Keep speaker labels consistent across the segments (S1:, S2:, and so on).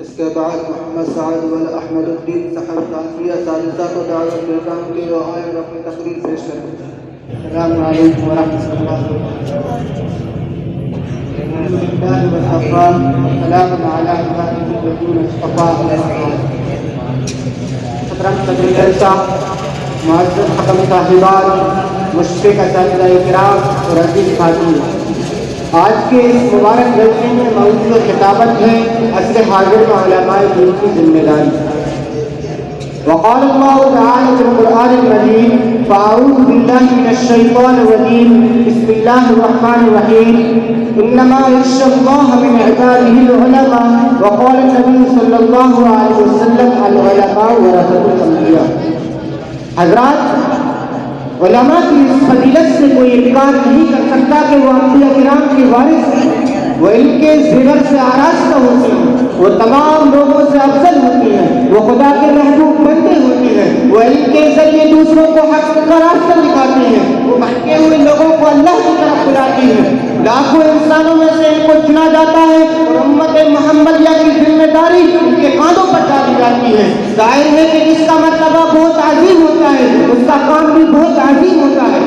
S1: اس کے بعد محمد سعد واحمد الدین صاحب تعزیہ ثالثہ کو دعوت دیتا ہوں کہ وہ آئیں اور اپنی تقریر پیش کریں. السلام علیکم ورحمۃ اللہ وبرکاتہ. سلام علی الذین اصطفیٰ. محترم صدر جلسہ، معزز حکم صاحبان، مشفق اساتذہ کرام اور عزیز بھائیوں، آج کے اس مبارک جلسے میں موضوع خطابت ہے عصر حاضر میں علماء دین کی ذمہ داری. وقال اللہ تعالی فی القرآن المجید: فاعوذ باللہ من الشیطان الرجیم، بسم اللہ الرحمن الرحیم، انما یخشی اللہ من عباده العلماء. وقال النبی صلی اللہ علیہ وسلم: العلماء ورثۃ الانبیاء. حضرات، علماء کی اس فضیلت سے کوئی انکار نہیں کر سکتا کہ وہ انبیاء کرام کے وارث ہیں. وہ علم کے زیور سے آراستہ ہوتے ہیں، وہ تمام لوگوں سے افضل ہوتی ہیں، وہ خدا کے محبوب بندے ہوتے ہیں، وہ علم کے ذریعے دوسروں کو حق کا راستہ دکھاتے ہیں، وہ بھٹکے ہوئے لوگوں کو اللہ کی طرف بلاتے ہیں. لاکھوں انسانوں میں سے ان کو چنا جاتا ہے اور امت محمدیہ کی ذمہ داری ان کے کاندھوں پر ڈالی جاتی ہے. ظاہر ہے کہ جس کا مرتبہ بہت عظیم ہوتا ہے اس کا کام بھی بہت عظیم ہوتا ہے.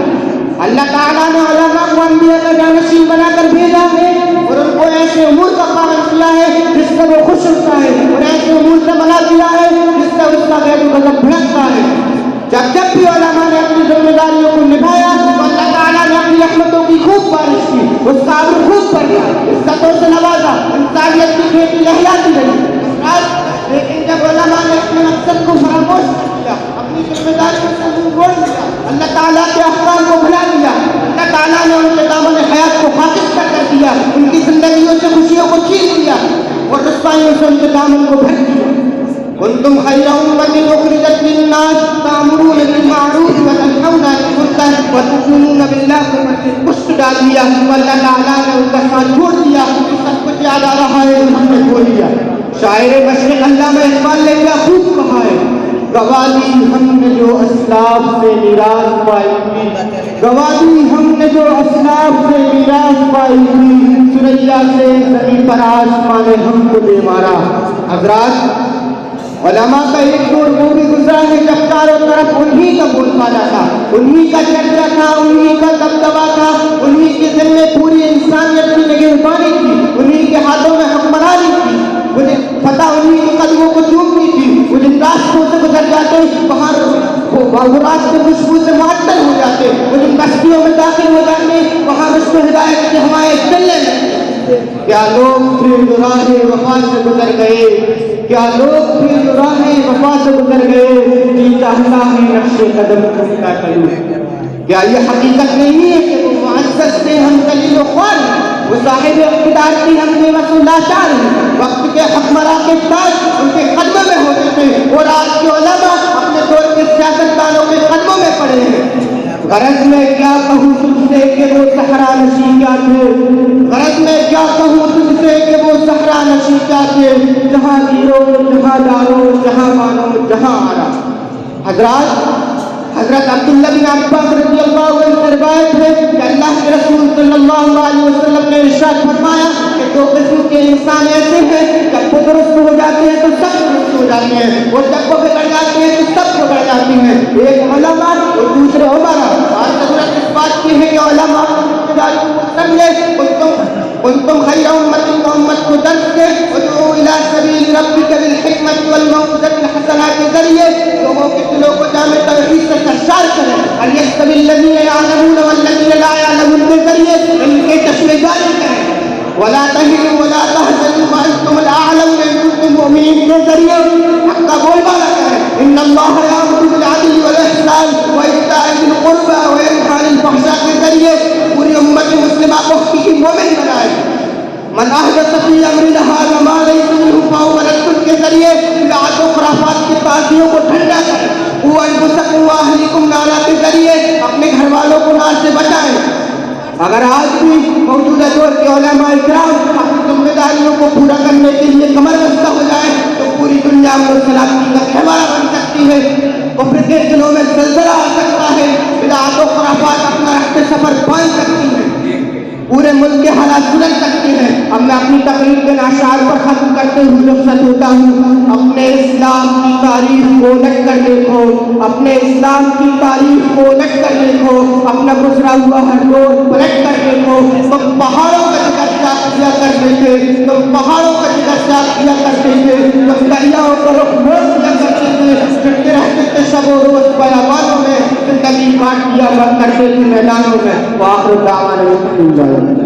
S1: اللہ تعالیٰ نے علماء کو انبیاء کا جانشین بنا کر بھیجا ہے اور ان کو ایسے امور کا قائم کیا ہے جس سے وہ خوش ہوتا ہے اور ایسے امور سے منع کیا ہے جس سے اس کا غیر غضب بھڑکتا ہے. جب بھی علماء نے اپنی ذمہ داریوں کو نبھایا تو اللہ تعالیٰ نے اپنی رحمتوں کی خوب بارش کی، اس کا عمر خوب بڑھا، عزتوں سے نوازا، انسانیت کی کھیتی لہلاتی رہی. لیکن جب علماء نے اپنے مقصد کو فراموش کیا، اپنی ذمہ داریوں سے منہ موڑ لیا، اللہ تعالیٰ کے احکام کو بھلا دیا، اللہ تعالیٰ نے ان کے دامن حیات کو خاکستر کر دیا، ان کی زندگیوں سے خوشیوں کو چھین لیا اور رسوائیوں سے ان کے دامن کو بھر دیا. کنتم خیر امۃ اخرجت للناس تأمرون بالمعروف وتنہون عن المنکر وتؤمنون باللہ. پشت ڈال دیا، اللہ تعالیٰ نے ان کا ساتھ چھوڑ دیا، سب کچھ یاد آ رہا ہے ہم نے چھوڑ دیا. شاعر مشرق علامہ اقبال نے کیا خوب کہا ہے: گوادی ہم نے جو اسلاف سے میراث پائی تھی، گوادی ہم نے جو اسلاف سے میراث پائی تھی، سریا سے زمین پر آسمان ہم کو دے مارا. حضرات، علماء کا ایک دور وہ بھی گزرا ہے جب چاروں طرف انہی کا بول بالا تھا، انہی کا چرچا تھا، انہی کا دبدبا تھا، انہی کے ذمے پوری انسانیت کی نگہبانی تھی، انہی کے ہاتھوں میں حکمرانی تھی. مجھے پتا انہی کے قدموں کو چومتی تھی. وہ جن راستوں سے گزر جاتے وہاں وہ راستے خوشبو سے معطل ہو جاتے، وہ جن بستیوں میں داخل ہو جاتے وہاں رشت و ہدایت کی ہوائیں چلنے لگتی. کیا لوگ پھر جو راہ وفا سے گزر گئے، کیا لوگ پھر جو راہ وفا سے گزر گئے، جی چاہتا ہے نقش قدم کا کروں. کیا یہ حقیقت نہیں ہے کہ وہ معزز تھے، ہم ذلیل و خوار ہیں، وہ صاحب اقتدار کی ہم بےبس و لاچار ہیں، وقت کے حکمراں کے تاج ان کے قدموں میں ہوتے تھے اور آج کے علماء اپنے دور کے سیاستدانوں کے قدموں میں پڑے ہیں. غرض میں کیا کہوں تجھ سے کہ وہ صحرا نشین کیا تھے، غرض میں کیا کہوں تجھ سے کہ وہ صحرا نشین کیا تھے، جہاں گیرو جہاں ڈالو جہاں مانو جہاں آرا. حضرات، حضرت عبداللہ بن عباس رضی اللہ عنہ سے روایت ہے کہ اللہ کے رسول صلی اللہ علیہ وسلم نے ارشاد فرمایا کہ دو قسم کے انسان ایسے ہیں، جب وہ درست ہو جاتے ہیں تو سب درست ہو جاتے ہیں اور جب وہ بگڑ جاتے ہیں تو سب بگڑ جاتے ہیں. ایک علماء اور دوسرے عمرا. آج ضرورت اس بات کی ہے کہ علماء سمجھے کنتم خیر امت، امت کو درس دے، ادعو الی سبیل ربک بالحکمت والموعظۃ الحسنہ کے ذریعے لوگوں کے دلوں کو جامع توحید سے سرشار کریں. الیستوی الذین یعلمون والذین لا یعلمون کے ذریعے ان کے تشریح جاری کریں. ولا تهنوا ولا تحزنوا وانتم الاعلون ان کنتم مؤمنین کے ذریعے حق کا بول بالا کریں. ان اللہ یامر بالعدل والاحسان وایتاء ذی القربى وینہی عن الفحشاء کے ذریعے پوری امت مسلمہ کو حقیقی مومن بنائے. من احدث فی امرنا ھذا ما لیس منہ فہو رد کے ذریعے بدعات و خرافات کی تعصیوں کو ٹھنڈا کریں. قوا انفسکم واہلیکم نارا کے ذریعے اپنے گھر والوں کو نار سے بچائیں. اگر آج بھی موجودہ دور کے علماء کرام اپنی ذمہ داریوں کو پورا کرنے کے لیے کمر بستہ ہو جائیں تو پوری دنیا میں سلامتی کا خیمہ بن سکتی ہے. کفر کے دلوں میں زلزلہ آ سکتا ہے، بدعات و خرافات اپنا رخت سفر باندھ سکتی ہیں. پورے ملک کے حالات زیادہ سنت سکتے ہیں. اب میں اپنی تقریر کے اشعار پر ختم کرتے ہوئے رخصت ہوتا ہوں. اپنے اسلام کی تاریخ کو الٹ کر دیکھو, اپنے اسلام کی تاریخ کو الٹ کر دیکھو, اپنا گزرا ہوا ہر دور پلٹ کر دیکھو. تم پہاڑوں کا جگر صاف کیا کرتے تھے, تم پہاڑوں کا جگر صاف کیا کرتے تھے, تم دریاؤں کو رخ موڑ دیا کرتے تھے, پھرتے رہتے تھے شب و روز بیابانوں میں, زندگی کاٹ دیا کرتے تھے میدانوں میں. وآخر دعوانا الحمد للہ.